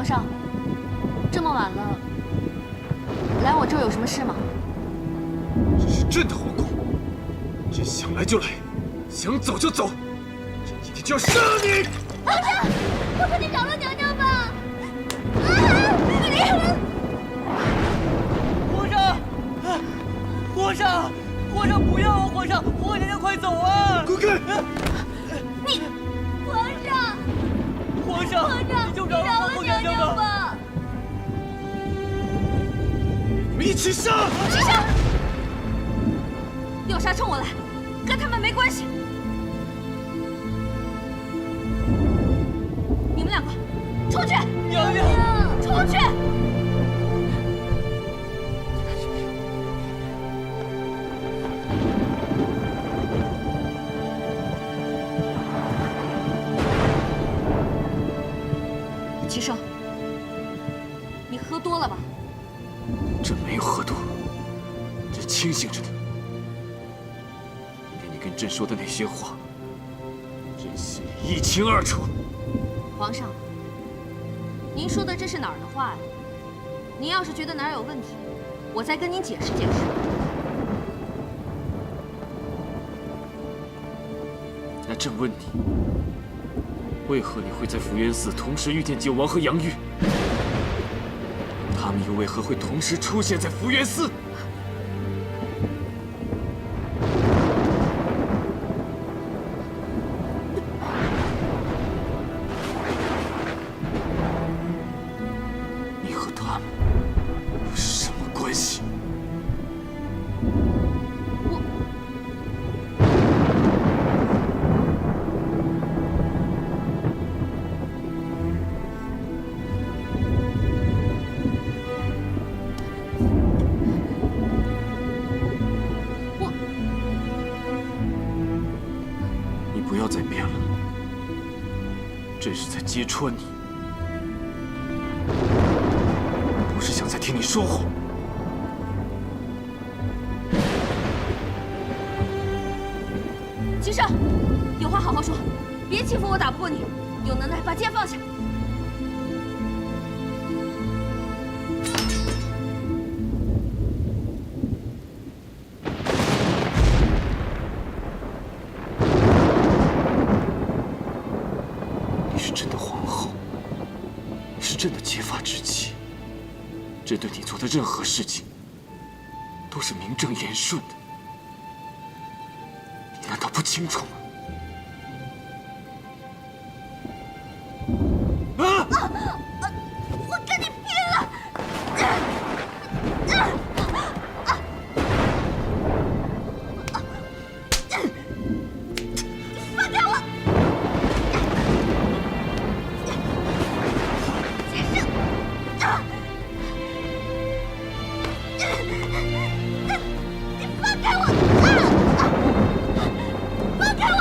皇上，这么晚了，来我这儿有什么事吗？这是朕的皇宫，朕想来就来，想走就走，朕今天就要杀你！皇上，我说你饶了娘娘吧！皇上，皇上不要啊！皇上，皇娘娘快走啊！滚开！你，皇上，皇上，你就饶了皇娘娘吧！你们一起杀！起杀！要杀冲我来，跟他们没关系。你们两个，出去！娘娘，出去！齐胜，你喝多了吧？朕没有喝多，朕清醒着的。连你跟朕说的那些话，朕心里一清二楚。皇上，您说的这是哪儿的话呀？您要是觉得哪儿有问题，我再跟您解释解释。那朕问你，为何你会在福源寺同时遇见九王和杨玉？他们又为何会同时出现在福源寺？你和他们又是什么关系？你不要再辩了，朕是在揭穿你，不是想再听你说谎。齐胜，有话好好说，别欺负我打不过你，有能耐把剑放下。你是朕的皇后，你是朕的结发之妻，朕对你做的任何事情都是名正言顺的，你难道不清楚吗？啊！我跟你拼了！放开我！齐胜，你放开我！放开我！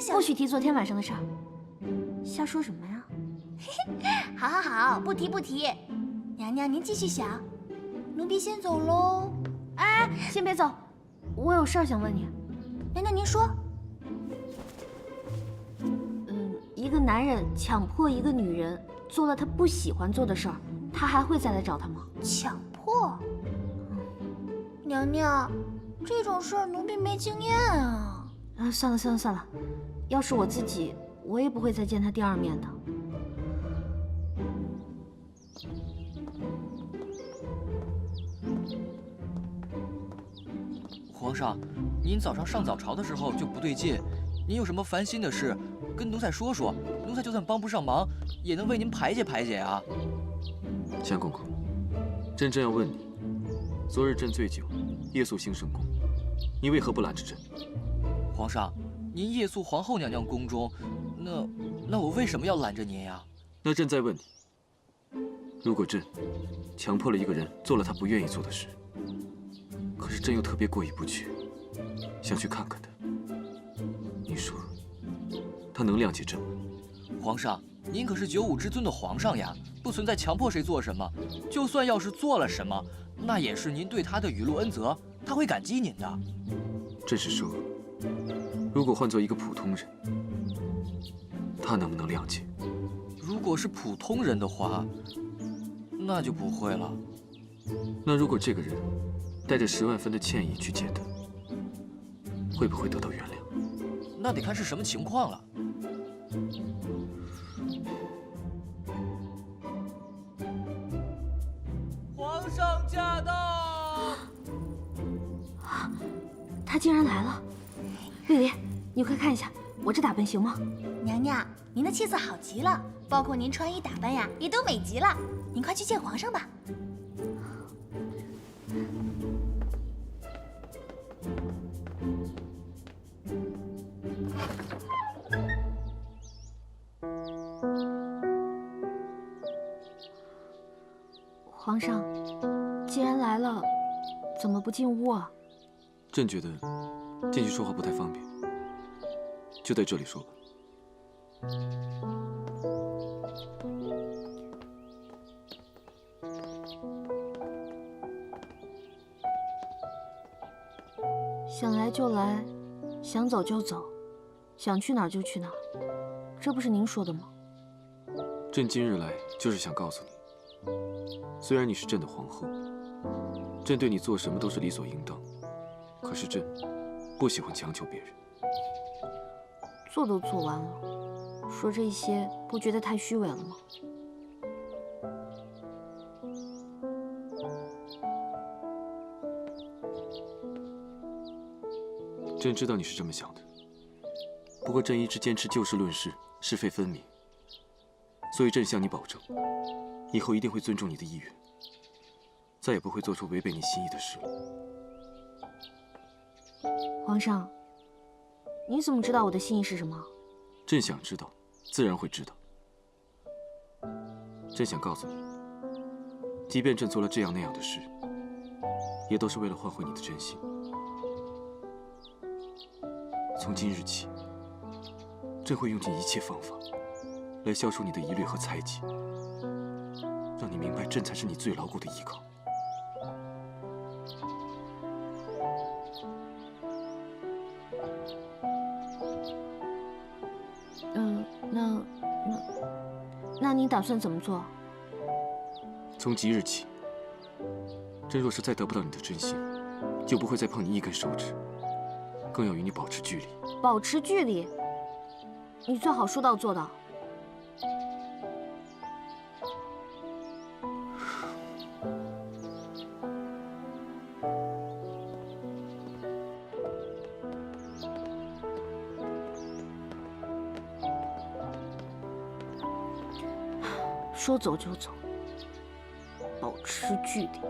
然想不许提昨天晚上的事儿。瞎说什么呀？好好好，不提不提。娘娘您继续想，奴婢先走喽。哎，先别走，我有事儿想问你。娘娘您说。一个男人强迫一个女人做了他不喜欢做的事儿，他还会再来找她吗？强迫？娘娘，这种事儿奴婢没经验啊。算了算了算了，要是我自己，我也不会再见他第二面的。皇上，您早上上早朝的时候就不对劲，您有什么烦心的事，跟奴才说说，奴才就算帮不上忙，也能为您排解排解啊。相公公，朕正要问你，昨日朕醉酒，夜宿兴圣宫，你为何不拦着朕？皇上，您夜宿皇后娘娘宫中，那我为什么要拦着您呀？那朕再问你，如果朕强迫了一个人做了他不愿意做的事，可是朕又特别过意不去，想去看看他，你说他能谅解朕吗？皇上，您可是95之尊的皇上呀，不存在强迫谁做什么。就算要是做了什么，那也是您对他的雨露恩泽，他会感激您的。朕是说，如果换做一个普通人，他能不能谅解？如果是普通人的话，那就不会了。那如果这个人带着10万分的歉意去见他，会不会得到原谅？那得看是什么情况了。皇上驾到！他竟然来了！丽丽，你快看一下，我这打扮行吗？娘娘，您的气色好极了，包括您穿衣打扮呀，也都美极了。您快去见皇上吧。皇上，既然来了，怎么不进屋啊？朕觉得进去说话不太方便，就在这里说吧。想来就来，想走就走，想去哪儿就去哪儿，这不是您说的吗？朕今日来就是想告诉你，虽然你是朕的皇后，朕对你做什么都是理所应当，可是朕不喜欢强求别人。做都做完了，说这些不觉得太虚伪了吗？朕知道你是这么想的，不过朕一直坚持就事论事，是非分明，所以朕向你保证，以后一定会尊重你的意愿，再也不会做出违背你心意的事了。皇上，你怎么知道我的心意是什么？朕想知道，自然会知道。朕想告诉你，即便朕做了这样那样的事，也都是为了换回你的真心。从今日起，朕会用尽一切方法，来消除你的疑虑和猜忌，让你明白朕才是你最牢固的依靠。那你打算怎么做？从即日起，朕若是再得不到你的真心，就不会再碰你一根手指，更要与你保持距离。保持距离？你最好说到做到。说走就走，保持距离。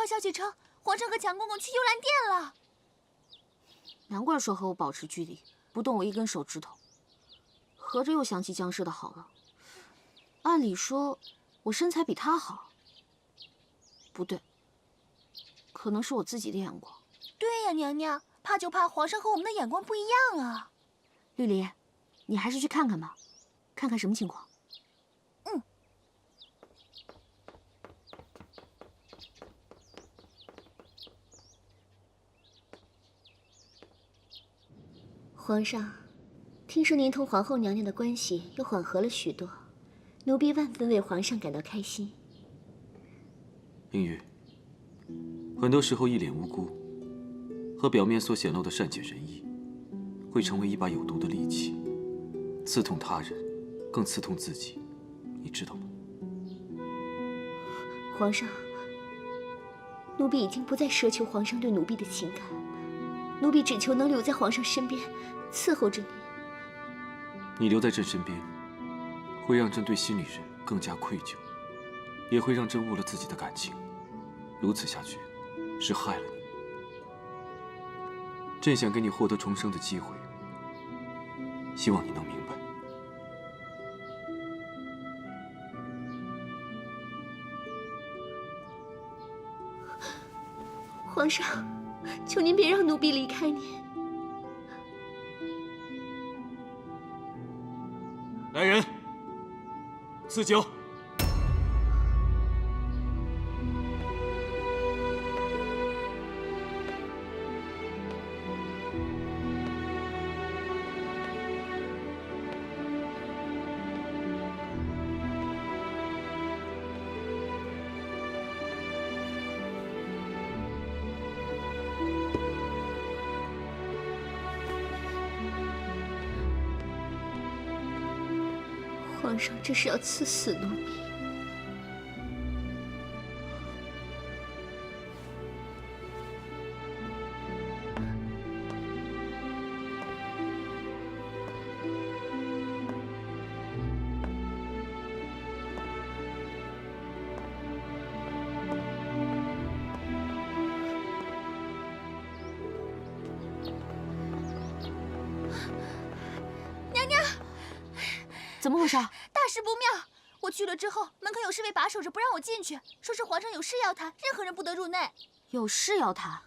快消息称，皇上和强公公去幽兰殿了。难怪说和我保持距离，不动我一根手指头。合着又想起江氏的好了。按理说，我身材比他好。不对，可能是我自己的眼光。对呀，娘娘，怕就怕皇上和我们的眼光不一样啊。绿篱，你还是去看看吧，看看什么情况。嗯。皇上，听说您同皇后娘娘的关系又缓和了许多，奴婢万分为皇上感到开心。映月，很多时候一脸无辜和表面所显露的善解人意，会成为一把有毒的利器，刺痛他人，更刺痛自己，你知道吗？皇上，奴婢已经不再奢求皇上对奴婢的情感，奴婢只求能留在皇上身边，伺候着你。你留在朕身边，会让朕对心里人更加愧疚，也会让朕误了自己的感情。如此下去，是害了你。朕想给你获得重生的机会，希望你能明白。皇上，求您别让奴婢离开您。来人，赐酒。皇上这是要赐死奴婢。怎么回事？大事不妙！我去了之后，门口有侍卫把守着，不让我进去，说是皇上有事要谈，任何人不得入内。有事要谈？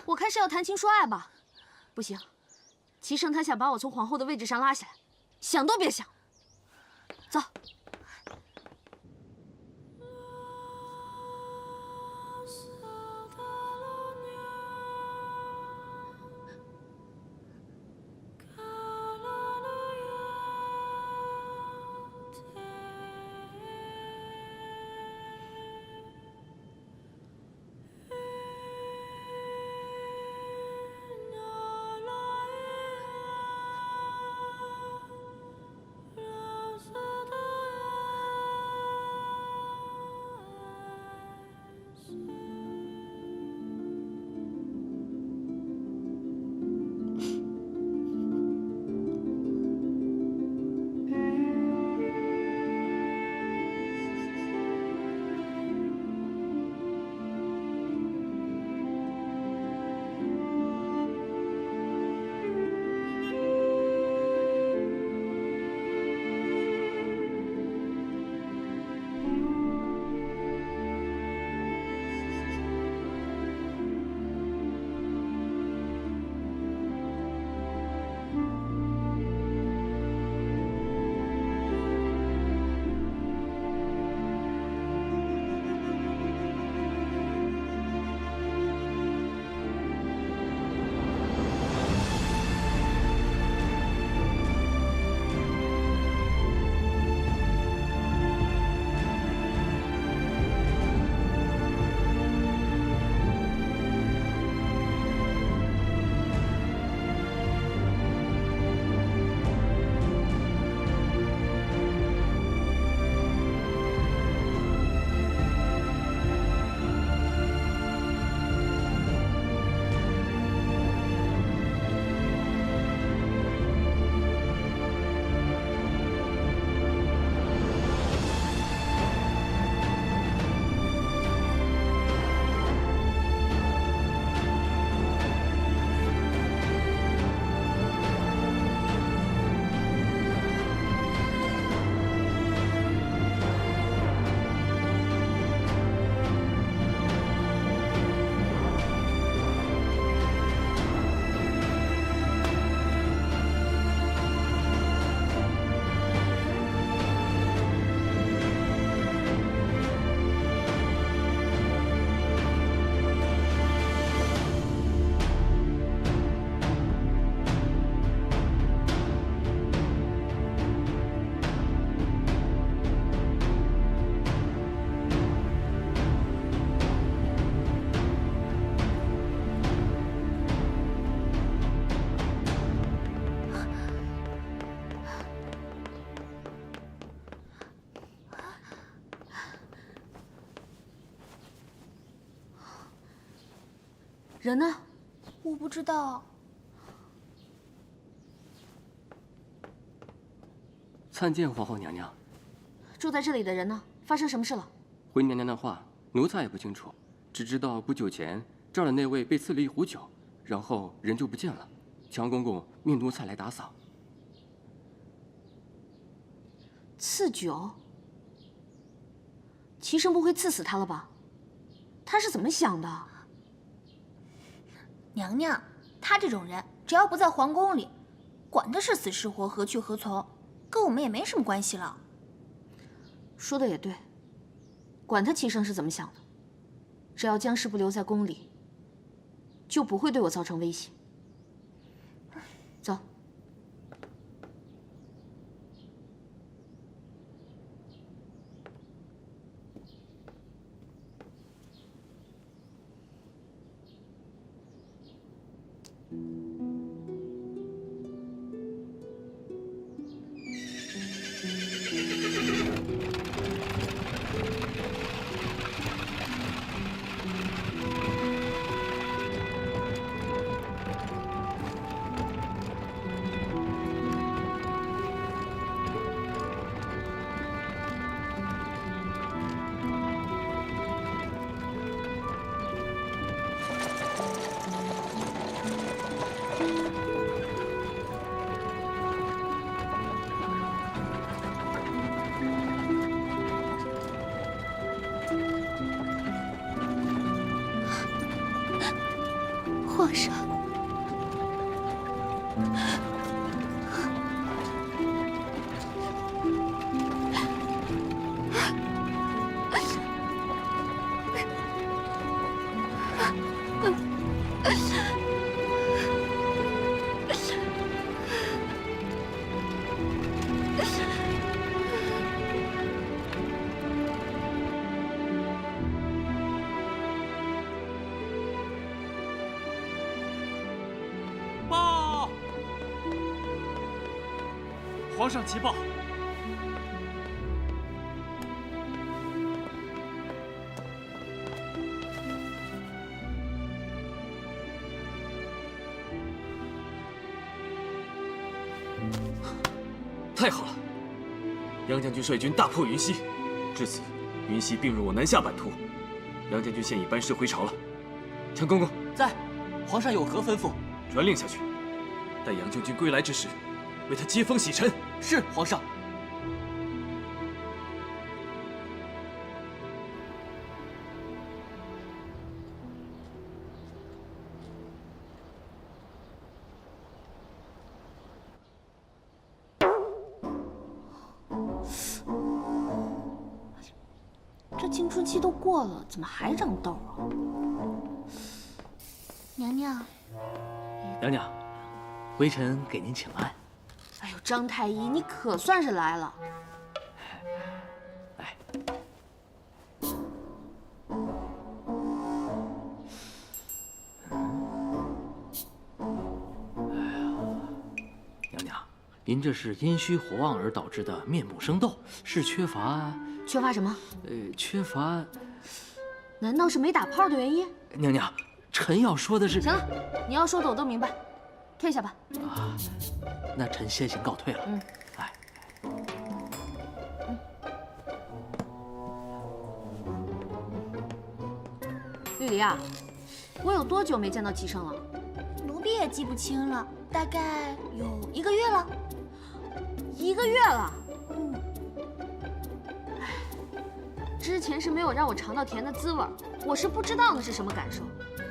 我看是要谈情说爱吧？不行，齐胜他想把我从皇后的位置上拉下来，想都别想。走。人呢？我不知道。参见皇后娘娘。住在这里的人呢？发生什么事了？回娘娘的话，奴才也不清楚，只知道不久前这儿的那位被赐了一壶酒，然后人就不见了。强公公命奴才来打扫。赐酒？齐生不会赐死他了吧？他是怎么想的？娘娘，他这种人，只要不在皇宫里，管他是死是活，何去何从，跟我们也没什么关系了。说的也对，管他齐生是怎么想的，只要江氏不留在宫里，就不会对我造成威胁。走。皇上，报！皇上急报！太好了！杨将军率军大破云溪，至此，云溪并入我南下版图。杨将军现已班师回朝了。强公公在，皇上有何吩咐？传令下去，待杨将军归来之时，为他接风洗尘。是皇上。这青春期都过了，怎么还长痘啊？娘娘，娘娘，微臣给您请安。哎呦，张太医，你可算是来了。来，娘娘，您这是阴虚火旺而导致的面目生痘，是缺乏……缺乏什么？缺乏……难道是没打炮的原因？娘娘，臣要说的是……行了，你要说的我都明白，退下吧。啊，那臣先行告退了。嗯，哎，绿篱啊，我有多久没见到齐生了？奴婢也记不清了，大概有1个月了。1个月了。嗯，之前是没有让我尝到甜的滋味，我是不知道那是什么感受。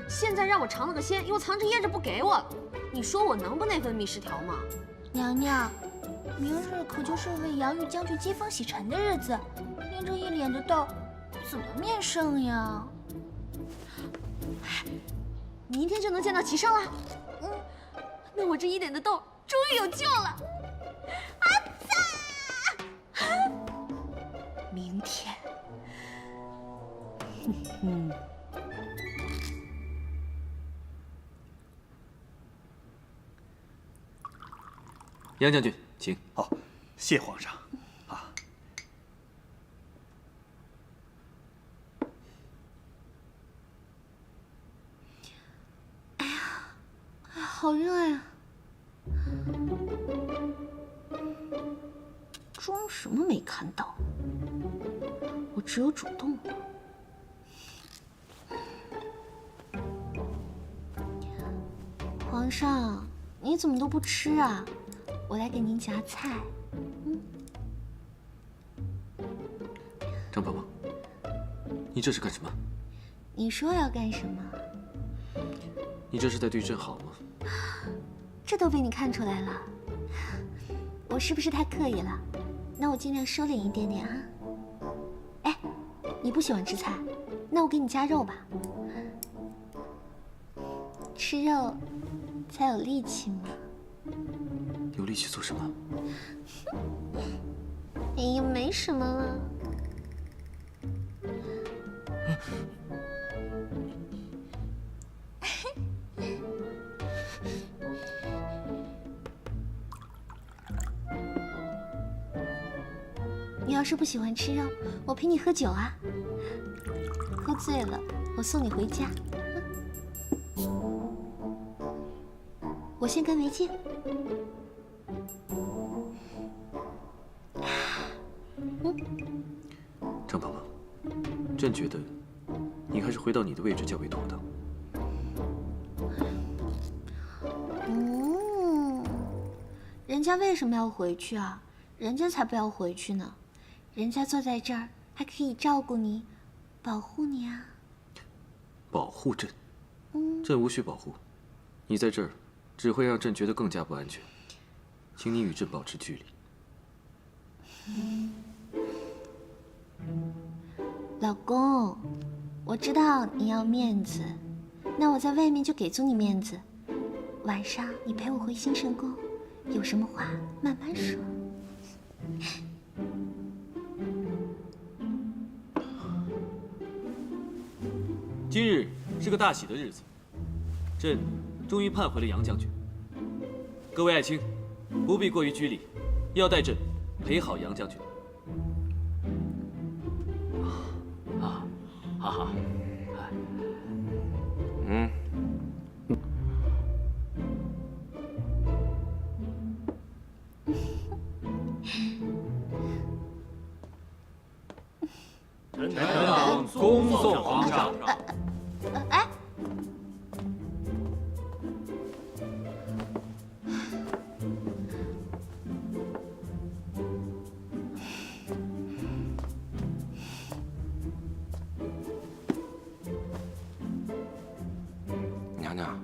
现在让我尝了个鲜，又藏着掖着不给我了，你说我能不内分泌失调吗？娘娘，明日可就是为杨玉将军接风洗尘的日子，您这一脸的痘，怎么面圣呀？明天就能见到齐生了。嗯，那我这一脸的痘终于有救了。啊擦！明天。杨将军，请。好，谢皇上。啊，好热呀！装什么没看到？我只有主动了。皇上，你怎么都不吃啊？我来给您夹菜。张宝宝，你这是干什么？你说要干什么？你这是在对朕好吗？这都被你看出来了，我是不是太刻意了？那我尽量收敛一点点啊。哎，你不喜欢吃菜，那我给你加肉吧。吃肉才有力气嘛。有力气做什么？哎呀，没什么了。你要是不喜欢吃肉，我陪你喝酒啊。喝醉了，我送你回家。我先干为敬。张宝宝，朕觉得你还是回到你的位置较为妥当。人家为什么要回去啊？人家才不要回去呢。人家坐在这儿还可以照顾你，保护你啊。保护朕？朕无需保护，你在这儿只会让朕觉得更加不安全。请你与朕保持距离。老公，我知道你要面子，那我在外面就给足你面子。晚上你陪我回兴圣宫，有什么话慢慢说。今日是个大喜的日子，朕终于盼回了杨将军。各位爱卿，不必过于拘礼，要带朕陪好杨将军。哈哈，臣等恭送皇上。哎，娘娘，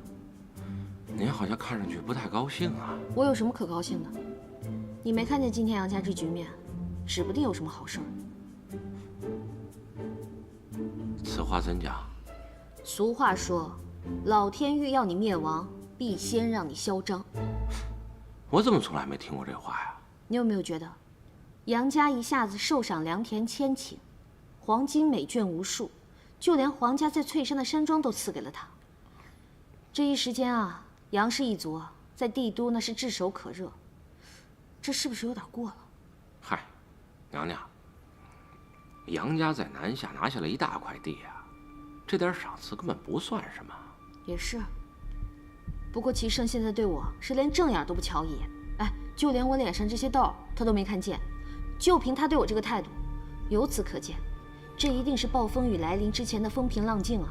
您好像看上去不太高兴啊。我有什么可高兴的？你没看见今天杨家这局面，指不定有什么好事儿。此话怎讲？俗话说，老天欲要你灭亡，必先让你嚣张。我怎么从来没听过这话呀？你有没有觉得，杨家一下子受赏良田1000顷，黄金美眷无数，就连皇家在翠山的山庄都赐给了他。这一时间啊，杨氏一族啊，在帝都那是炙手可热。这是不是有点过了？嗨，娘娘，杨家在南下拿下了一大块地啊，这点赏赐根本不算什么。也是。不过齐胜现在对我是连正眼都不瞧一眼，哎，就连我脸上这些痘他都没看见。就凭他对我这个态度，由此可见，这一定是暴风雨来临之前的风平浪静啊。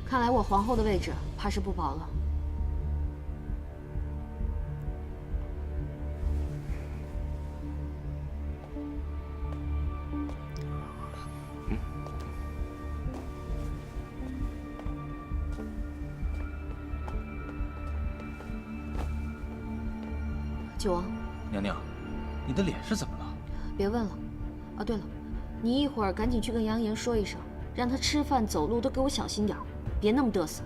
看来我皇后的位置怕是不保了。九王，娘娘，你的脸是怎么了？别问了。啊，对了，你一会儿赶紧去跟杨言说一声，让他吃饭走路都给我小心点儿，别那么嘚瑟。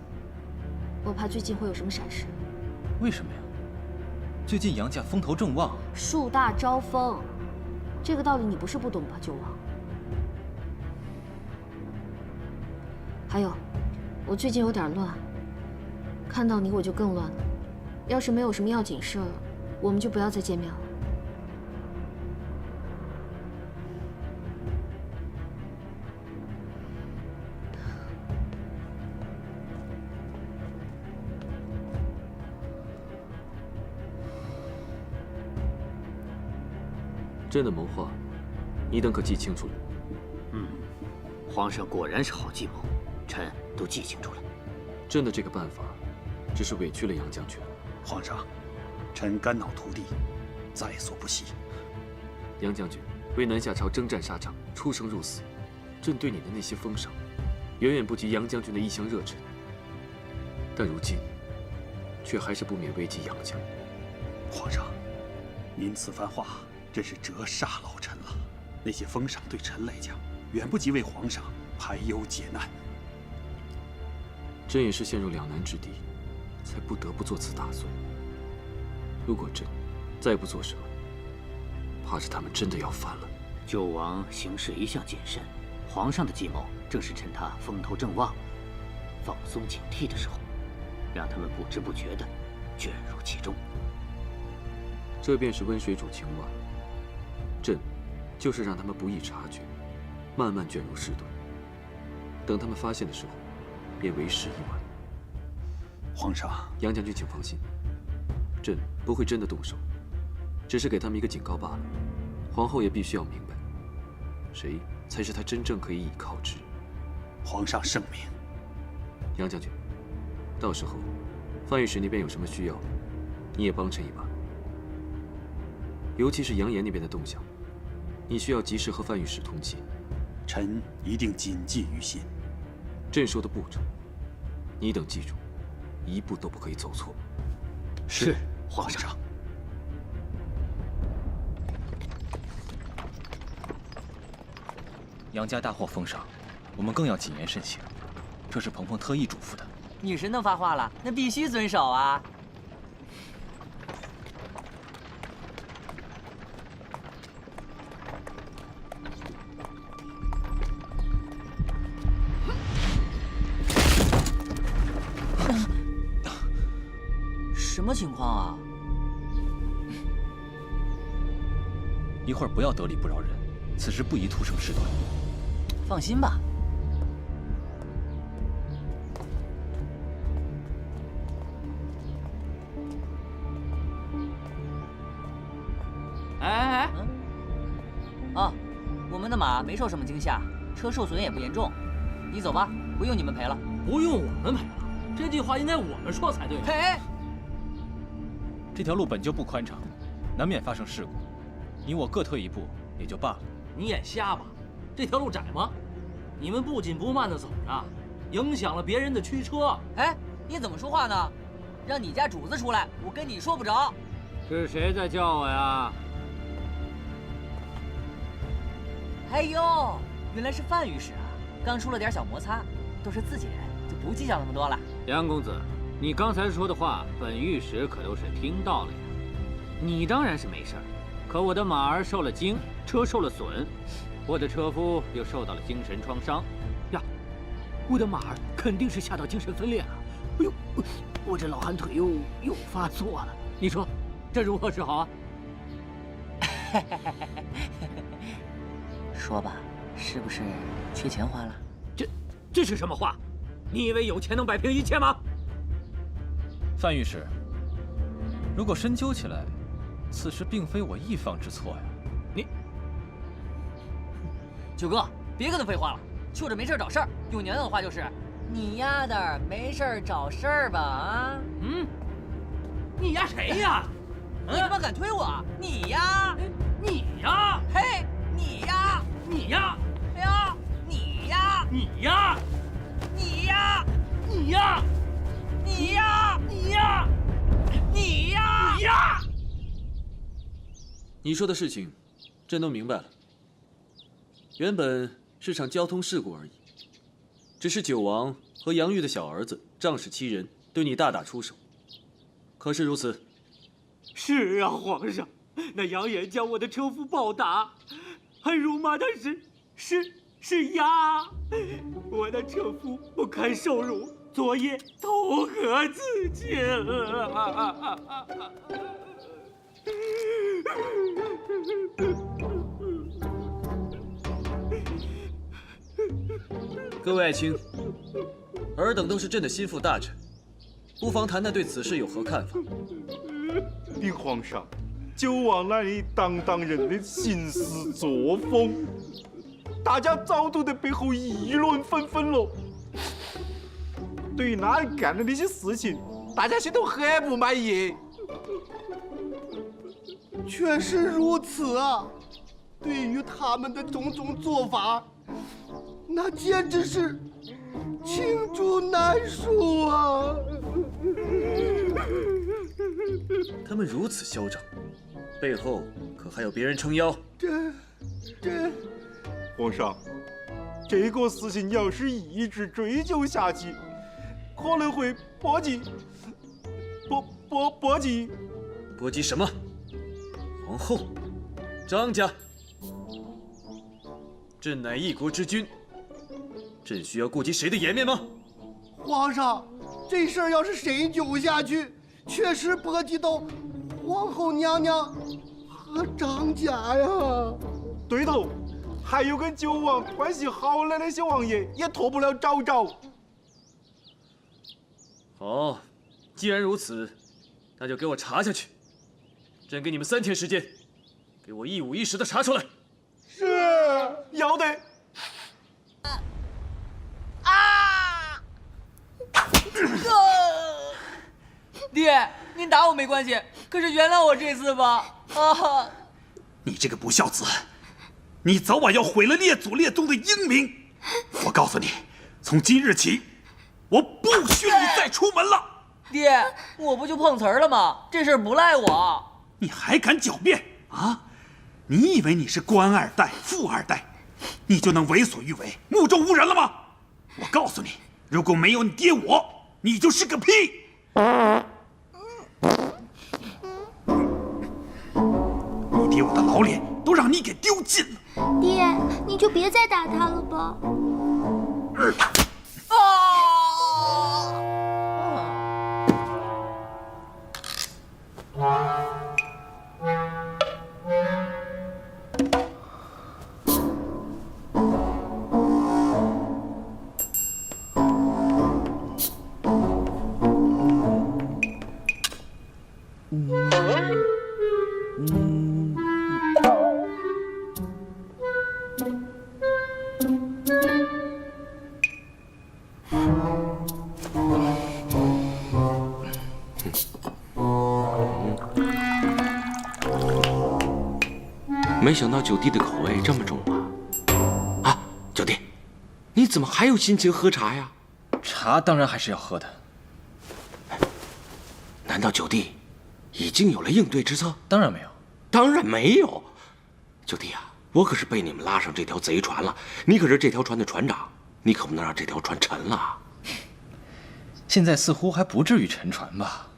我怕最近会有什么闪失。为什么呀？最近杨家风头正旺，树大招风，这个道理你不是不懂吧，九王？还有，我最近有点乱，看到你我就更乱了。要是没有什么要紧事儿，我们就不要再见面了。朕的谋划，你等可记清楚了。皇上果然是好计谋，臣都记清楚了。朕的这个办法，只是委屈了杨将军。皇上，臣肝脑涂地，在所不惜。杨将军为南下朝征战沙场，出生入死，朕对你的那些封赏，远远不及杨将军的一腔热忱。但如今，却还是不免危及杨家。皇上，您此番话真是折煞老臣了。那些封赏对臣来讲，远不及为皇上排忧解难。朕也是陷入两难之地，才不得不做此打算。如果朕再不做什么，怕是他们真的要反了。九王行事一向谨慎，皇上的计谋正是趁他风头正旺、放松警惕的时候，让他们不知不觉地卷入其中。这便是温水煮青蛙。朕就是让他们不易察觉，慢慢卷入事端。等他们发现的时候，便为时已晚。皇上，杨将军，请放心，朕不会真的动手，只是给他们一个警告罢了。皇后也必须要明白，谁才是她真正可以倚靠之人。皇上圣明。杨将军，到时候范御史那边有什么需要，你也帮衬一把。尤其是杨岩那边的动向，你需要及时和范御史通气。臣一定谨记于心。朕说的步骤，你等记住，一步都不可以走错。是，皇上。杨家大获封赏，我们更要谨言慎行。这是鹏鹏特意嘱咐的。女神都发话了，那必须遵守啊！什么情况啊？一会儿不要得理不饶人，此时不宜徒生事端。放心吧。哎，哦，我们的马没受什么惊吓，车受损也不严重。你走吧，不用你们赔了。不用我们赔了，这句话应该我们说才对。赔！这条路本就不宽敞，难免发生事故。你我各退一步也就罢了。你眼瞎吧？这条路窄吗？你们不紧不慢地走着，影响了别人的驱车。哎，你怎么说话呢？让你家主子出来，我跟你说不着。是谁在叫我呀？哎呦，原来是范御史啊！刚出了点小摩擦，都是自己人，就不计较那么多了。杨公子，你刚才说的话，本御史可都是听到了呀。你当然是没事儿，可我的马儿受了惊，车受了损，我的车夫又受到了精神创伤，呀，我的马儿肯定是吓到精神分裂了。哎呦，我这老寒腿又发作了，你说这如何是好啊？说吧，是不是缺钱花了？这是什么话？你以为有钱能摆平一切吗？范御史，如果深究起来，此事并非我一方之错呀。你，九哥，别跟他废话了，就着没事找事儿。用娘娘的话就是，你丫的没事找事儿吧啊？你丫谁呀？你他妈敢推我？你呀？你呀？嘿，你呀？你呀？哎呀，你呀？你呀？你呀？你呀？你呀？你呀？你呀？你呀？你说的事情，朕都明白了。原本是场交通事故而已，只是九王和杨玉的小儿子仗势欺人，对你大打出手。可是如此。是啊，皇上，那杨延将我的车夫暴打，还辱骂他是鸭。我的车夫不堪受辱，昨夜投河自尽了。各位爱卿，尔等都是朕的心腹大臣，不妨谈谈对此事有何看法。禀皇上，九王那里当人的行事作风，大家早都在背后议论纷纷了。对于那里干的那些事情，大家心头很不满意。确实如此啊！对于他们的种种做法，那简直是罄竹难书啊！他们如此嚣张，背后可还有别人撑腰？皇上，这个事情要是一直追究下去，可能会波及波及什么？皇后，张家，朕乃一国之君，朕需要顾及谁的颜面吗？皇上，这事儿要是深究下去，确实波及到皇后娘娘和张家呀。对头，还有跟九王关系好的那些王爷也脱不了昭昭。好，既然如此，那就给我查下去。朕给你们3天时间，给我一五一十的查出来。是，要得。爹，您打我没关系，可是原谅我这次吧。啊！你这个不孝子，你早晚要毁了列祖列宗的英名。我告诉你，从今日起，我不许你再出门了。爹，我不就碰瓷儿了吗？这事儿不赖我。你还敢狡辩啊？你以为你是官2代、富2代，你就能为所欲为、目中无人了吗？我告诉你，如果没有你爹我，你就是个屁！你爹我的老脸都让你给丢尽了。爹，你就别再打他了吧。没想到九弟的口味这么重啊！啊，九弟，你怎么还有心情喝茶呀？茶当然还是要喝的。难道九弟已经有了应对之策？当然没有。当然没有。九弟啊，我可是被你们拉上这条贼船了，你可是这条船的船长，你可不能让这条船沉了。现在似乎还不至于沉船吧？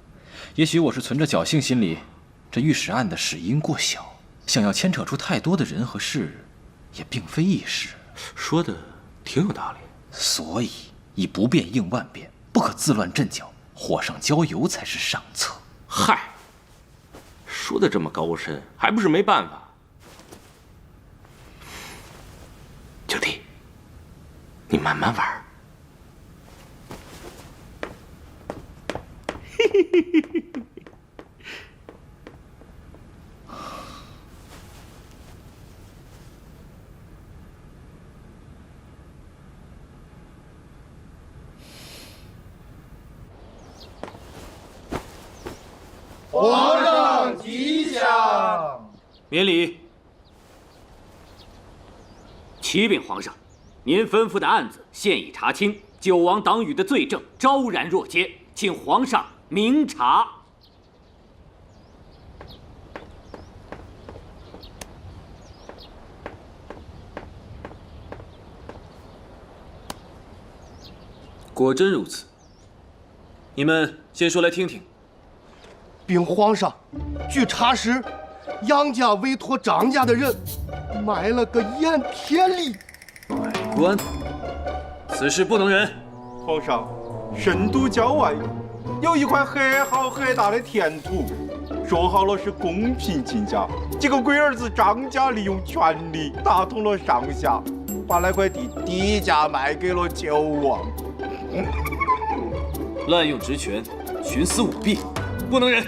也许我是存着侥幸心理，这御史案的始因过小，想要牵扯出太多的人和事，也并非易事。说的挺有道理。所以以不变应万变，不可自乱阵脚，火上浇油才是上策。嗨，说的这么高深，还不是没办法。九弟，你慢慢玩。嘿嘿嘿嘿嘿。皇上吉祥！免礼。启禀皇上，您吩咐的案子现已查清，九王党羽的罪证昭然若揭，请皇上明察。果真如此，你们先说来听听。禀皇上，据查实，杨家委托张家的人买了个盐田里。买官，此事不能忍。皇上，深都郊外有一块很好很大的田土，说好了是公平竞价，结果龟儿子张家利用权力打通了上下，把那块地低价卖给了九王。滥用职权，徇私舞弊，不能忍。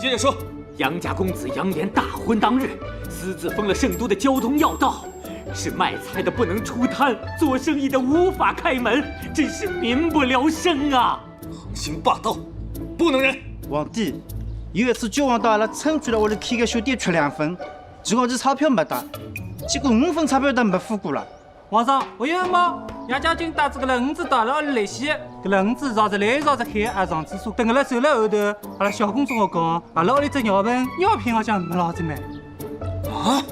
接着说。杨家公子杨炎大婚当日，私自封了圣都的交通要道，是卖菜的不能出摊，做生意的无法开门，真是民不聊生啊！横行霸道，不能忍！皇帝，有一次交往到阿拉村转了屋里开个小店缺2分，结果是钞票没带，结果5分钞票都没付过了。皇上，我有吗？杨家军带着搿5子到阿拉屋里来洗，搿5子绕着来绕着去，也上厕所。等阿拉走了后头，阿拉小公子我讲，阿拉屋里只尿盆、尿片好像没捞着没。啊？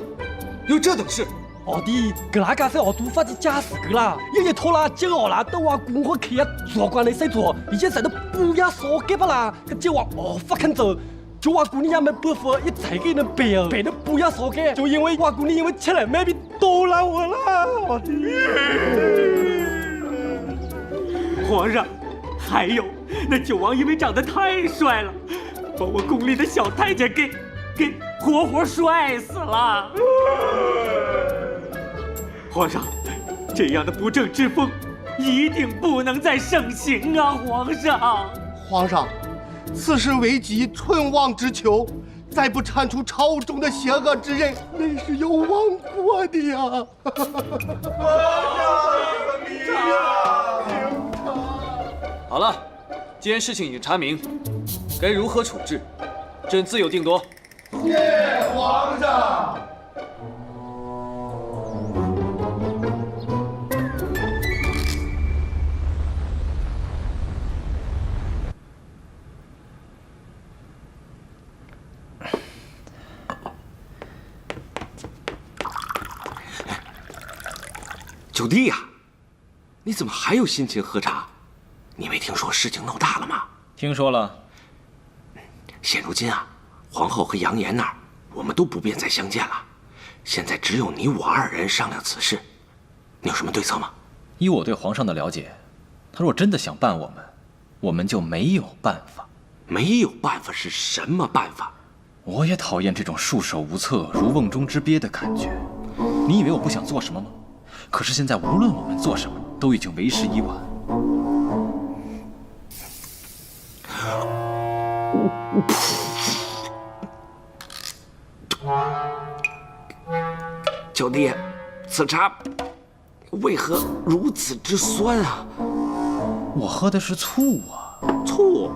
有这等事？皇帝，搿哪家是好多发起假事个啦！一日拖拉几个号啦，都话官好开呀，做官来谁做？以前在那半夜烧给不啦？搿就话发肯走。就话姑娘没办法，一再给人背哦，背得半夜烧干，就因为话姑娘因为吃了麦皮多了我啦，皇帝。皇上，还有那九王因为长得太帅了，把我宫里的小太监给活活摔死了。皇上，这样的不正之风一定不能再盛行啊！皇上。此事危急，存亡之秋，再不铲除朝中的邪恶之人，那是有亡国的呀！好了，既然事情已经查明，该如何处置，朕自有定夺。谢皇上。九弟呀，你怎么还有心情喝茶？你没听说事情闹大了吗？听说了。现如今啊，皇后和杨炎那儿，我们都不便再相见了。现在只有你我2人商量此事，你有什么对策吗？依我对皇上的了解，他若真的想办我们就没有办法。没有办法是什么办法？我也讨厌这种束手无策、如瓮中之鳖的感觉。你以为我不想做什么吗？可是现在无论我们做什么，都已经为时已晚。九弟，此茶为何如此之酸啊？我喝的是醋啊。醋？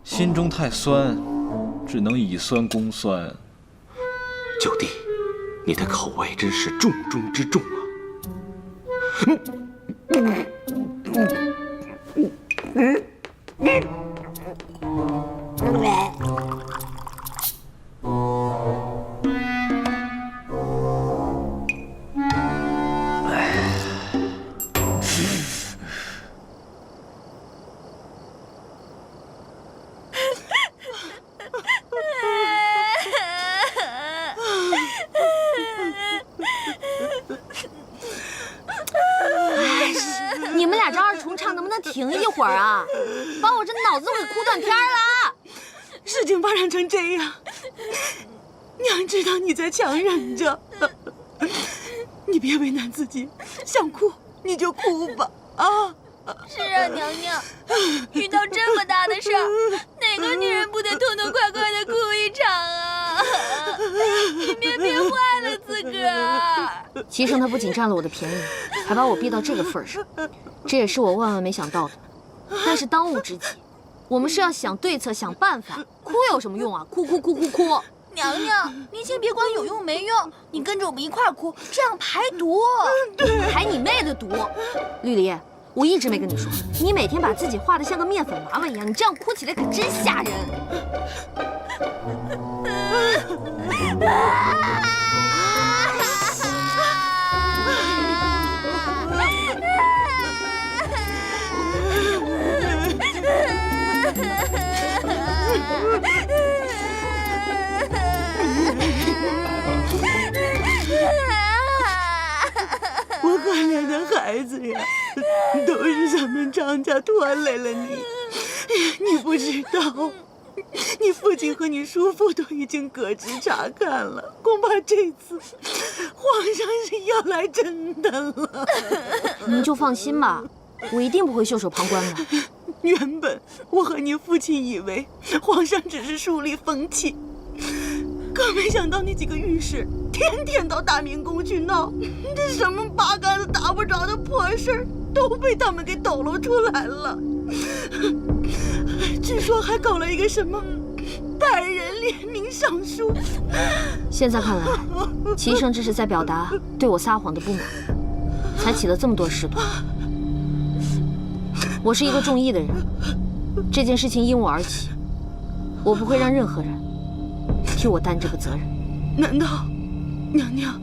心中太酸，只能以酸攻酸。九弟，你的口味真是重中之重啊！你们俩这2重唱能不能停一会儿啊？把我这脑子都给哭断片了！事情发展成这样，娘知道你在强忍着，你别为难自己，想哭你就哭吧啊！是啊，娘娘，遇到这么大的事儿，哪个女人不得痛痛快快的哭一场啊？你别坏了自个儿。齐胜他不仅占了我的便宜，还把我逼到这个份上，这也是我万万没想到的。但是当务之急，我们是要想对策、想办法。哭有什么用啊？哭！娘娘，您先别管有用没用，你跟着我们一块儿哭，这样排毒。排你妹的毒！绿篱，我一直没跟你说，你每天把自己画得像个面粉娃娃一样，你这样哭起来可真吓人。我可怜的孩子呀，都是咱们张家拖累了你，你不知道，你父亲和你叔父都已经革职查看了，恐怕这次皇上是要来真的了。您就放心吧，我一定不会袖手旁观的。原本我和你父亲以为皇上只是树立风气，可没想到你几个御史天天到大明宫去闹，这什么八竿子打不着的破事儿都被他们给抖露出来了。据说还搞了一个什么百人联名上书。现在看来，齐生这是在表达对我撒谎的不满，才起了这么多事端。我是一个重义的人，这件事情因我而起，我不会让任何人替我担这个责任。难道娘娘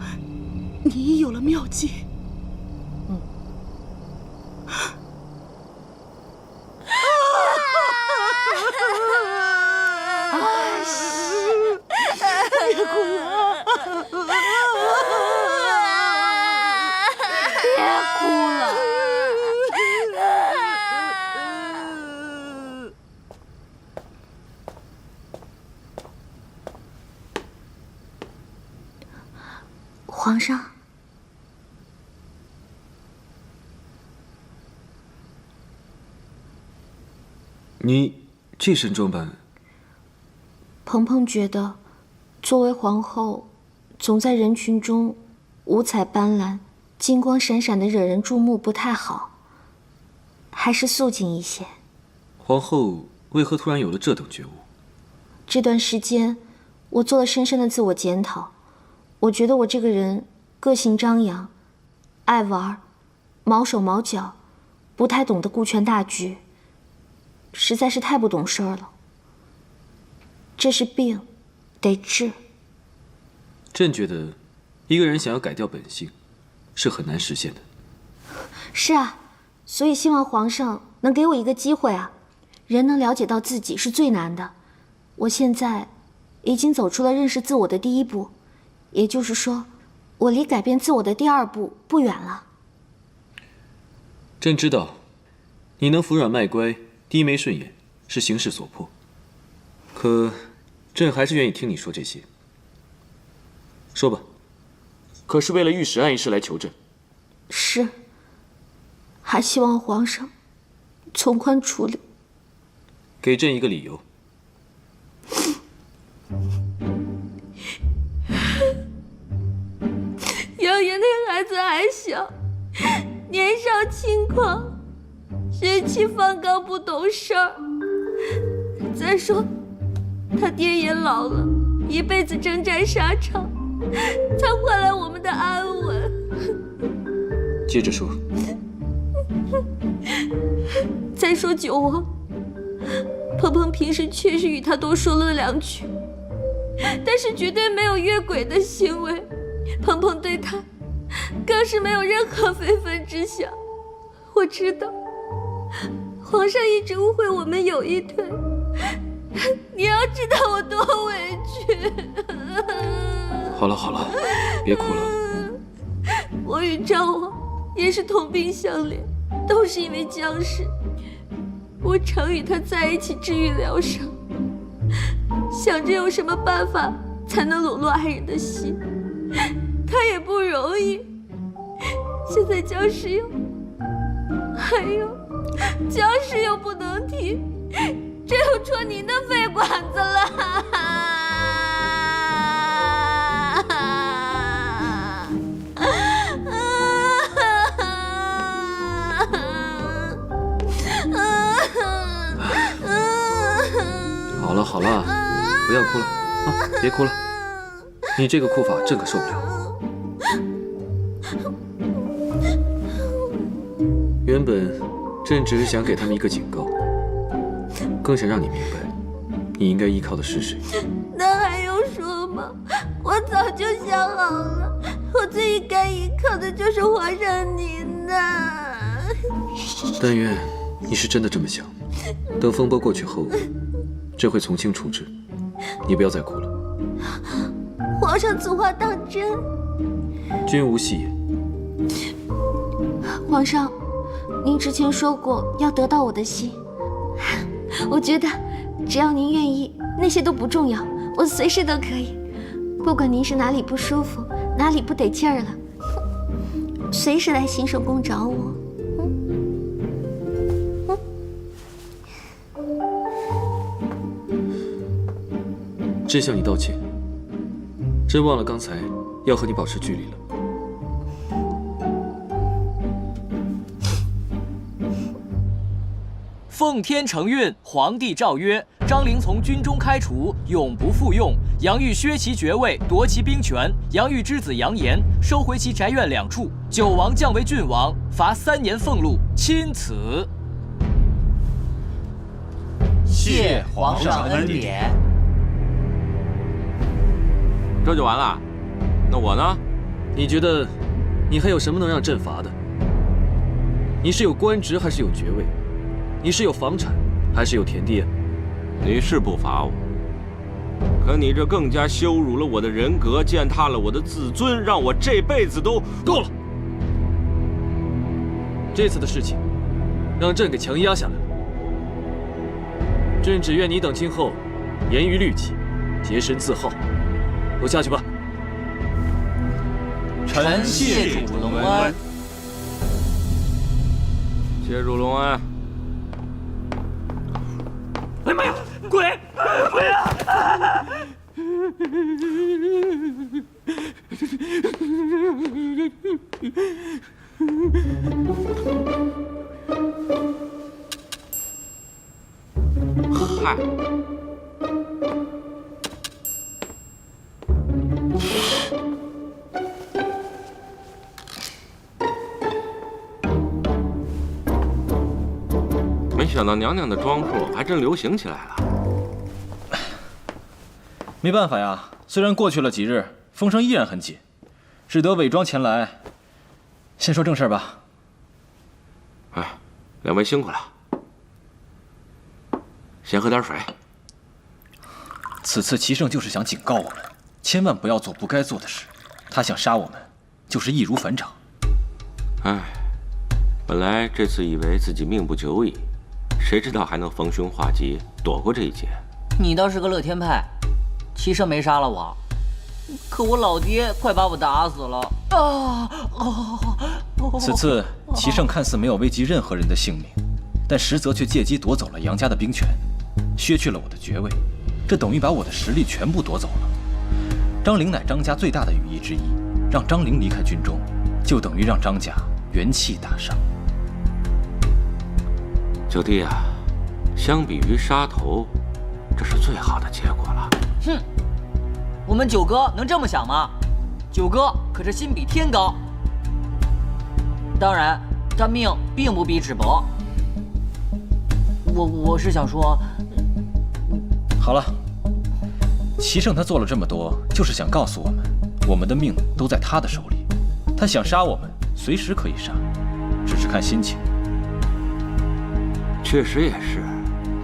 你有了妙计？别哭了，别哭了。皇上，你这身装扮，鹏鹏觉得，作为皇后，总在人群中五彩斑斓、金光闪闪的惹人注目不太好，还是肃静一些。皇后为何突然有了这等觉悟？这段时间，我做了深深的自我检讨。我觉得我这个人个性张扬，爱玩，毛手毛脚，不太懂得顾全大局，实在是太不懂事儿了。这是病，得治。朕觉得，一个人想要改掉本性，是很难实现的。是啊，所以希望皇上能给我一个机会啊！人能了解到自己是最难的。我现在已经走出了认识自我的第一步，也就是说，我离改变自我的第二步不远了。朕知道，你能服软卖乖、低眉顺眼，是形势所迫。可，朕还是愿意听你说这些。说吧，可是为了御史案一事来求朕？是。还希望皇上从宽处理。给朕一个理由。杨言那孩子还小，年少轻狂，血气方刚，不懂事儿。再说，他爹也老了，一辈子征战沙场，才换来我们的安稳。接着说。再说九王，鹏鹏平时确实与他多说了2句，但是绝对没有越轨的行为。鹏鹏对他更是没有任何非分之想。我知道皇上一直误会我们有一腿，你要知道我多委屈。好了好了，别哭了。我与赵王也是同病相怜，都是因为江氏。我常与他在一起治愈疗伤，想着有什么办法才能笼络爱人的心，他也不容易。现在江氏又，还有江氏又不能提，这又戳您的肺管子了。好了好了，不要哭了啊！别哭了，你这个哭法朕可受不了。原本朕只是想给他们一个警告，更想让你明白，你应该依靠的是谁。那还用说吗？我早就想好了，我最应该依靠的就是皇上您呐。但愿你是真的这么想。等风波过去后，朕会从轻处置，你不要再哭了。皇上此话当真？君无戏言。皇上，您之前说过要得到我的心，我觉得只要您愿意，那些都不重要，我随时都可以。不管您是哪里不舒服，哪里不得劲儿了，随时来新寿宫找我。朕向你道歉。真忘了刚才要和你保持距离了。奉天承运，皇帝诏曰：张陵从军中开除，永不复用。杨玉削其爵位，夺其兵权。杨玉之子杨延收回其宅院2处。九王降为郡王，罚3年俸禄，钦此。谢皇上恩典。这就完了？那我呢？你觉得你还有什么能让朕罚的？你是有官职还是有爵位？你是有房产还是有田地？你是不罚我，可你这更加羞辱了我的人格，践踏了我的自尊，让我这辈子都够了。这次的事情，让朕给强压下来了。朕只愿你等今后严于律己，洁身自好。都下去吧。臣谢主隆恩。谢主隆恩。哎妈呀！鬼！鬼啊！嗨。没想到娘娘的装束还真流行起来了。没办法呀，虽然过去了几日，风声依然很紧，只得伪装前来。先说正事吧。哎，两位辛苦了，先喝点水。此次齐胜就是想警告我们，千万不要做不该做的事。他想杀我们，就是易如反掌。哎，本来这次以为自己命不久矣。谁知道还能逢凶化吉，躲过这一劫？你倒是个乐天派，齐胜没杀了我，可我老爹快把我打死了啊！此次齐胜看似没有危及任何人的性命，但实则却借机夺走了杨家的兵权，削去了我的爵位，这等于把我的实力全部夺走了。张陵乃张家最大的羽翼之一，让张陵离开军中，就等于让张家元气大伤。九弟啊，相比于杀头，这是最好的结果了。哼，我们九哥能这么想吗？九哥可是心比天高。当然，他命并不比纸薄。我是想说，好了，齐胜他做了这么多，就是想告诉我们，我们的命都在他的手里。他想杀我们，随时可以杀，只是看心情。确实也是，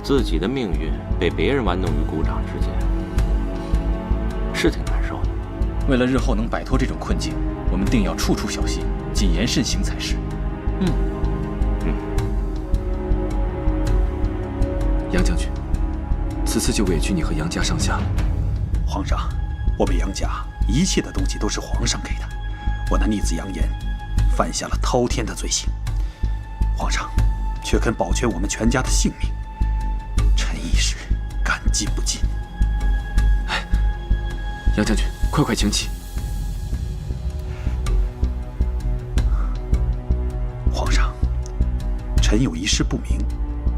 自己的命运被别人玩弄于股掌之间，是挺难受的。为了日后能摆脱这种困境，我们定要处处小心，谨言慎行才是。杨将军，此次就委屈你和杨家上下了。皇上，我们杨家一切的东西都是皇上给的，我那逆子杨延犯下了滔天的罪行，皇上却肯保全我们全家的性命，臣一时感激不尽。哎，杨将军，快请起。皇上，臣有一事不明，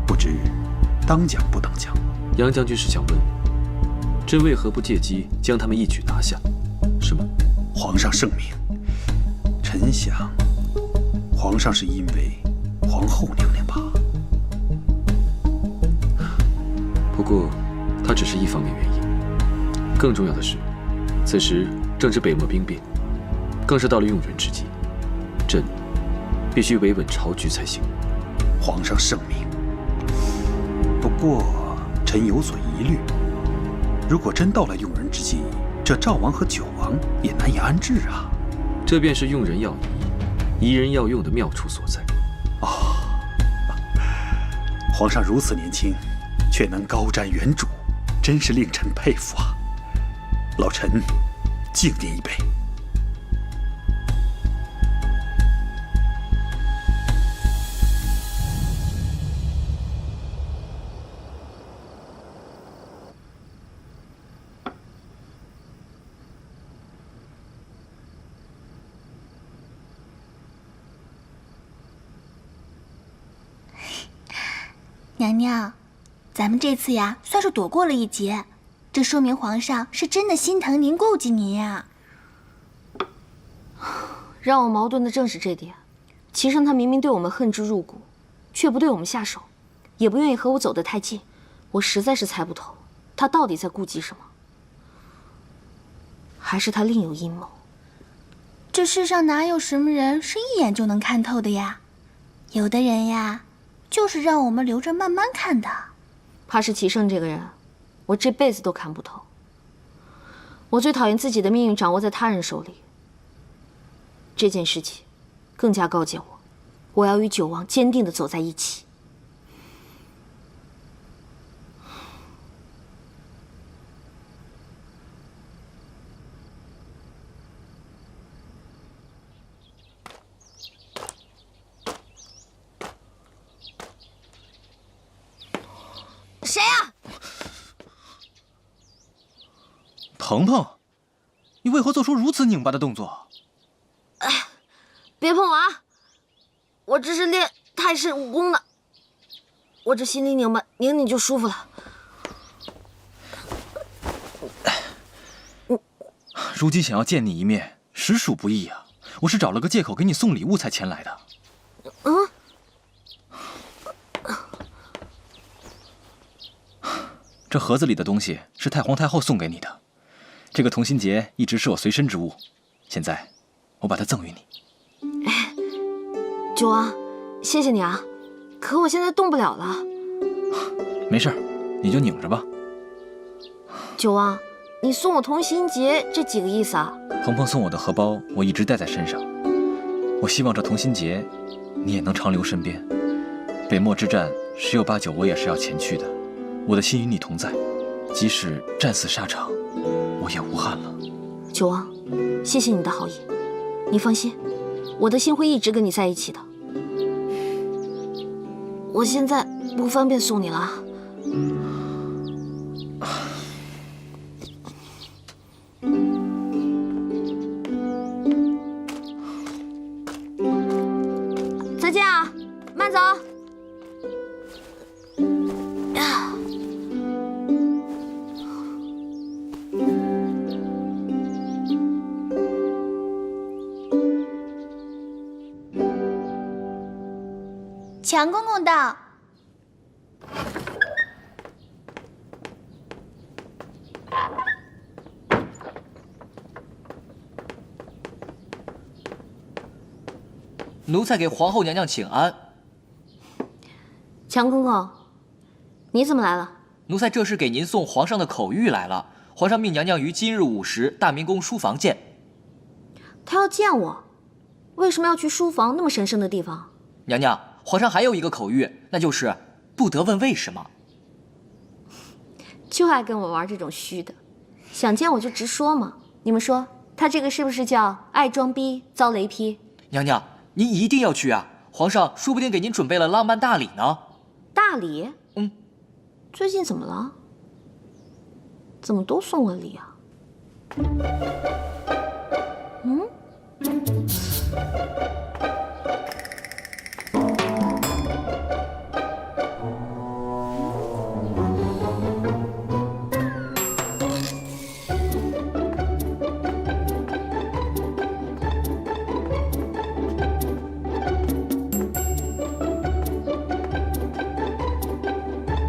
不知当讲不当讲？杨将军是想问，朕为何不借机将他们一举拿下，是吗？皇上圣明，臣想，皇上是因为皇后娘娘吧？不过，它只是一方面原因。更重要的是，此时正值北漠兵变，更是到了用人之际，朕必须维稳朝局才行。皇上圣明。不过，臣有所疑虑。如果真到了用人之际，这赵王和九王也难以安置啊。这便是用人要疑，疑人要用的妙处所在。哦，皇上如此年轻，却能高瞻远瞩，真是令臣佩服啊！老臣敬您一杯。娘娘，咱们这次呀，算是躲过了一劫，这说明皇上是真的心疼您、顾及您呀。让我矛盾的正是这点。齐胜他明明对我们恨之入骨，却不对我们下手，也不愿意和我走得太近。我实在是猜不透，他到底在顾忌什么？还是他另有阴谋？这世上哪有什么人是一眼就能看透的呀？有的人呀，就是让我们留着慢慢看的。怕是齐胜这个人，我这辈子都看不透。我最讨厌自己的命运掌握在他人手里。这件事情，更加告诫我，我要与九王坚定地走在一起。谁呀？鹏鹏，你为何做出如此拧巴的动作？哎，别碰我啊！我这是练泰式武功呢，我这心里拧巴，拧拧就舒服了。如今想要见你一面，实属不易啊！我是找了个借口给你送礼物才前来的。嗯。这盒子里的东西是太皇太后送给你的，这个同心结一直是我随身之物，现在我把它赠予你。九王，谢谢你啊，可我现在动不了了。没事，你就拧着吧。九王，你送我同心结，这几个意思啊？鹏鹏送我的荷包，我一直带在身上。我希望这同心结，你也能长留身边。北漠之战，10有8九我也是要前去的。我的心与你同在，即使战死沙场，我也无憾了。九王，谢谢你的好意，你放心，我的心会一直跟你在一起的。我现在不方便送你了。再见啊，慢走。强公公到。奴才给皇后娘娘请安。强公公，你怎么来了？奴才这是给您送皇上的口谕来了。皇上命娘娘于今日午时大明宫书房见。他要见我，为什么要去书房那么神圣的地方？娘娘，皇上还有一个口谕，那就是不得问为什么。就爱跟我玩这种虚的，想见我就直说嘛。你们说他这个是不是叫爱装逼遭雷劈？娘娘，您一定要去啊！皇上说不定给您准备了浪漫大礼呢。大礼？嗯。最近怎么了？怎么都送我礼啊？嗯？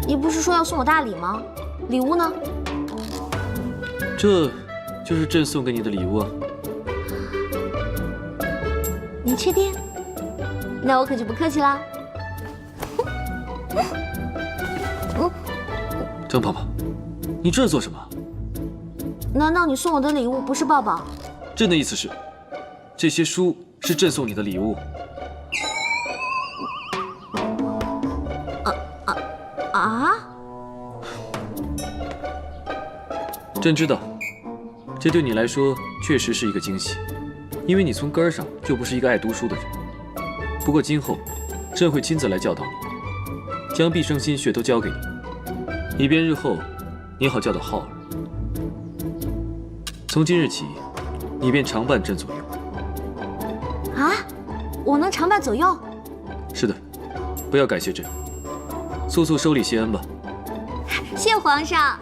你不是说要送我大礼吗？礼物呢？这就是朕送给你的礼物啊！你确定？那我可就不客气啦。张泡泡，你这是做什么？难道你送我的礼物不是抱抱？朕的意思是，这些书是朕送你的礼物。啊？朕知道，这对你来说确实是一个惊喜，因为你从根儿上就不是一个爱读书的人。不过今后，朕会亲自来教导你，将毕生心血都交给你，以便日后你好教导浩儿。从今日起，你便常伴朕左右。啊？我能常伴左右？是的，不要感谢朕，速速收礼谢恩吧。谢皇上。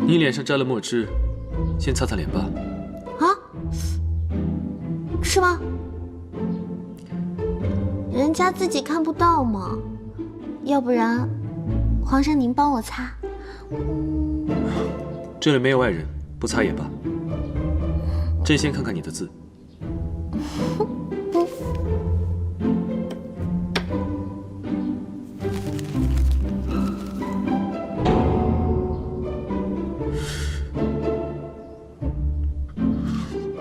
你脸上沾了墨汁，先擦擦脸吧。啊？是吗？人家自己看不到嘛。要不然，皇上您帮我擦。这里没有外人，不擦也罢。朕先看看你的字。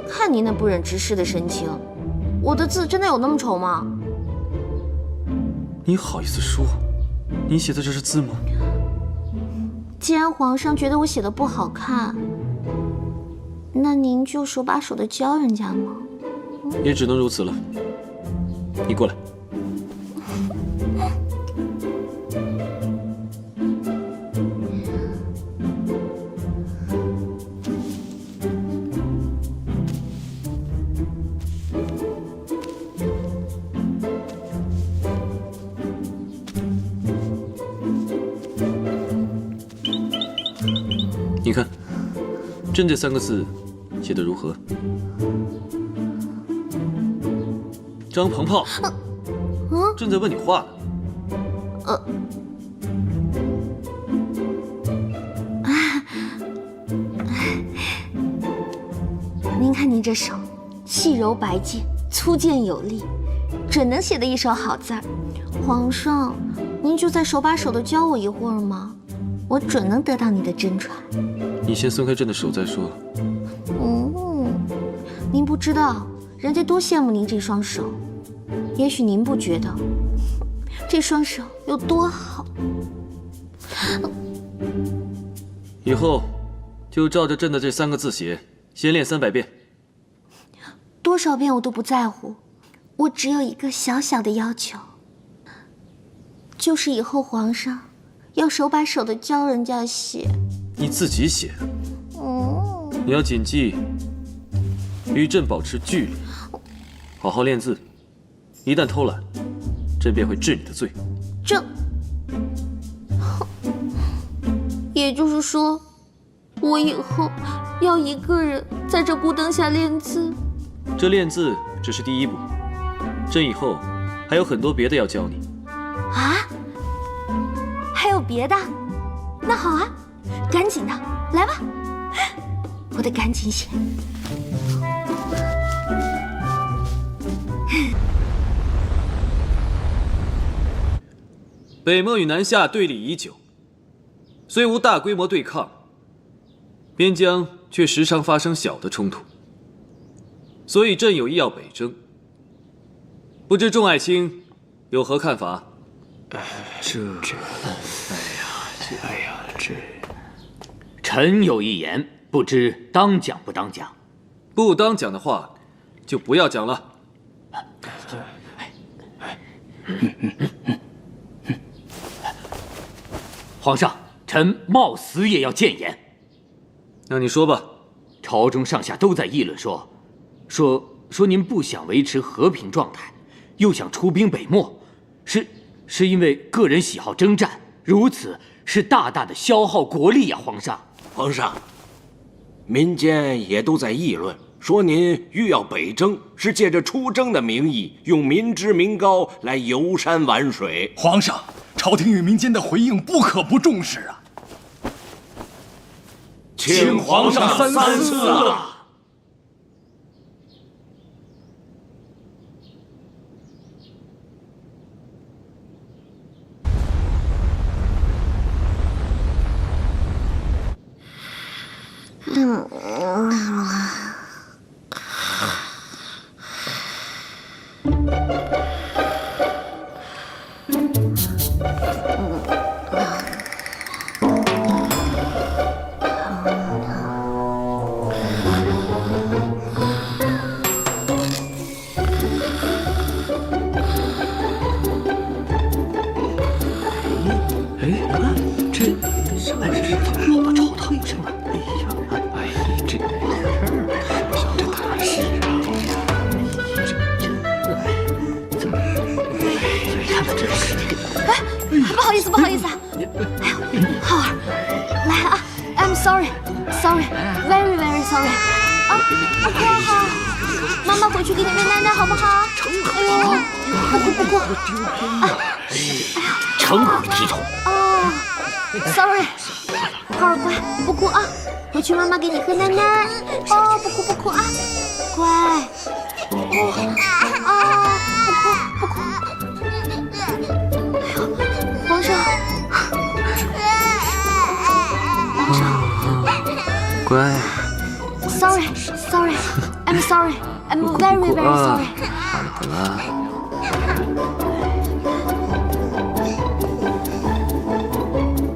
看您那不忍直视的神情，我的字真的有那么丑吗？你好意思说？你写的这是字吗？既然皇上觉得我写的不好看，那您就手把手的教人家嘛。也只能如此了。你过来。你看，朕这3个字写得如何？张鹏炮，朕在问你话呢。您看您这手，细柔白净，粗健有力，准能写得一手好字儿。皇上，您就再手把手的教我一会儿吗？我准能得到你的真传。你先松开朕的手再说。您不知道，人家多羡慕您这双手。也许您不觉得，这双手有多好。以后就照着朕的这3个字写，先练300遍。多少遍我都不在乎，我只有一个小小的要求，就是以后皇上要手把手的教人家写。你自己写。你要谨记，与朕保持距离，好好练字。一旦偷懒，朕便会治你的罪。这，也就是说，我以后要一个人在这孤灯下练字。这练字只是第一步，朕以后还有很多别的要教你。啊？还有别的？那好啊，赶紧的，来吧，我得赶紧写。北漠与南下对立已久，虽无大规模对抗，边疆却时常发生小的冲突，所以朕有意要北征。不知众爱卿有何看法？臣有一言，不知当讲不当讲？不当讲的话，就不要讲了。皇上，臣冒死也要谏言。那你说吧。朝中上下都在议论说您不想维持和平状态，又想出兵北漠，是因为个人喜好征战，如此是大大的消耗国力呀，皇上。皇上，民间也都在议论，说您欲要北征，是借着出征的名义，用民脂民膏来游山玩水。皇上，朝廷与民间的回应不可不重视啊！请皇上三思啊！真是。哎，不好意思，不好意思啊。哎呦，浩儿，来啊 ，I'm sorry，very very sorry。啊，不哭啊，浩儿，妈妈回去给你喂奶奶好不好？哎呦，不哭。啊，哎呀，成何体统？哦 ，sorry， 浩儿乖，不哭啊，回去妈妈给你喝奶奶。哦，不哭啊，乖。啊，不哭。哎呦，皇上，乖。Sorry，I'm sorry，I'm very very sorry。好了。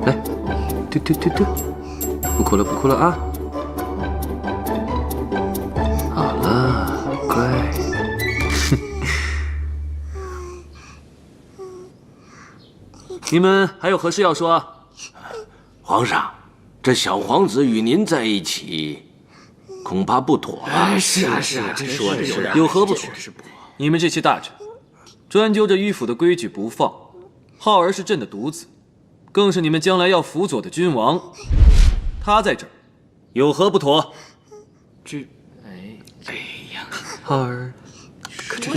来，对，不哭了啊！好了，乖。你们还有何事要说？皇上，这小皇子与您在一起，恐怕不妥了。是啊，这说的有点。有何不妥？你们这些大臣，专揪着迂府的规矩不放。浩儿是朕的独子，更是你们将来要辅佐的君王。他在这儿，有何不妥？哎呀，浩儿，可这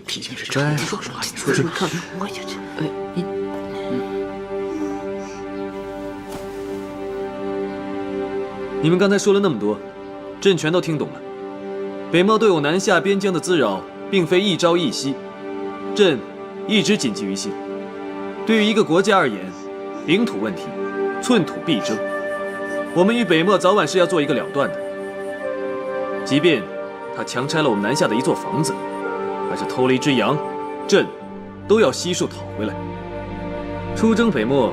脾气是真。说实话，你看我也这。你们刚才说了那么多，朕全都听懂了。北漠对我南下边疆的滋扰，并非一朝一夕，朕一直谨记于心。对于一个国家而言，领土问题，寸土必争。我们与北漠早晚是要做一个了断的。即便他强拆了我们南下的一座房子，还是偷了一只羊，朕都要悉数讨回来。出征北漠，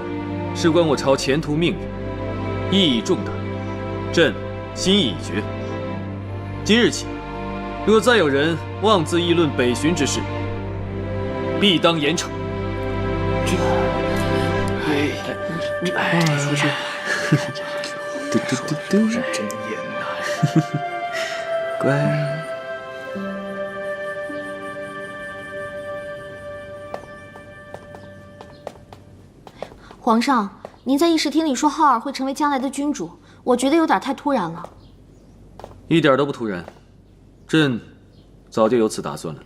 事关我朝前途命运，意义重大。朕心意已决，今日起，若再有人妄自议论北巡之事，必当严惩。说是，真严呐！乖。皇上，您在议事厅里说浩儿会成为将来的君主，我觉得有点太突然了。一点都不突然，朕早就有此打算了。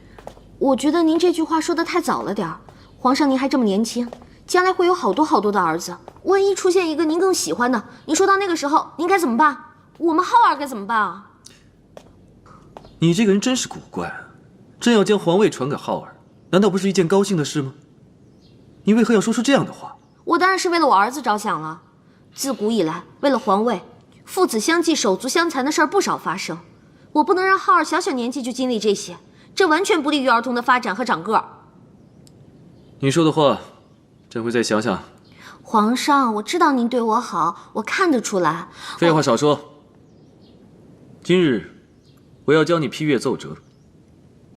我觉得您这句话说的太早了点儿。皇上，您还这么年轻，将来会有好多的儿子，万一出现一个您更喜欢的，您说到那个时候您该怎么办？我们浩儿该怎么办啊？你这个人真是古怪啊！朕要将皇位传给浩儿，难道不是一件高兴的事吗？你为何要说出这样的话？我当然是为了我儿子着想了。自古以来，为了皇位，父子相继、手足相残的事儿不少发生。我不能让浩儿小年纪就经历这些，这完全不利于儿童的发展和长个儿。你说的话，朕会再想想。皇上，我知道您对我好，我看得出来。废话少说。今日我要将你批阅奏折。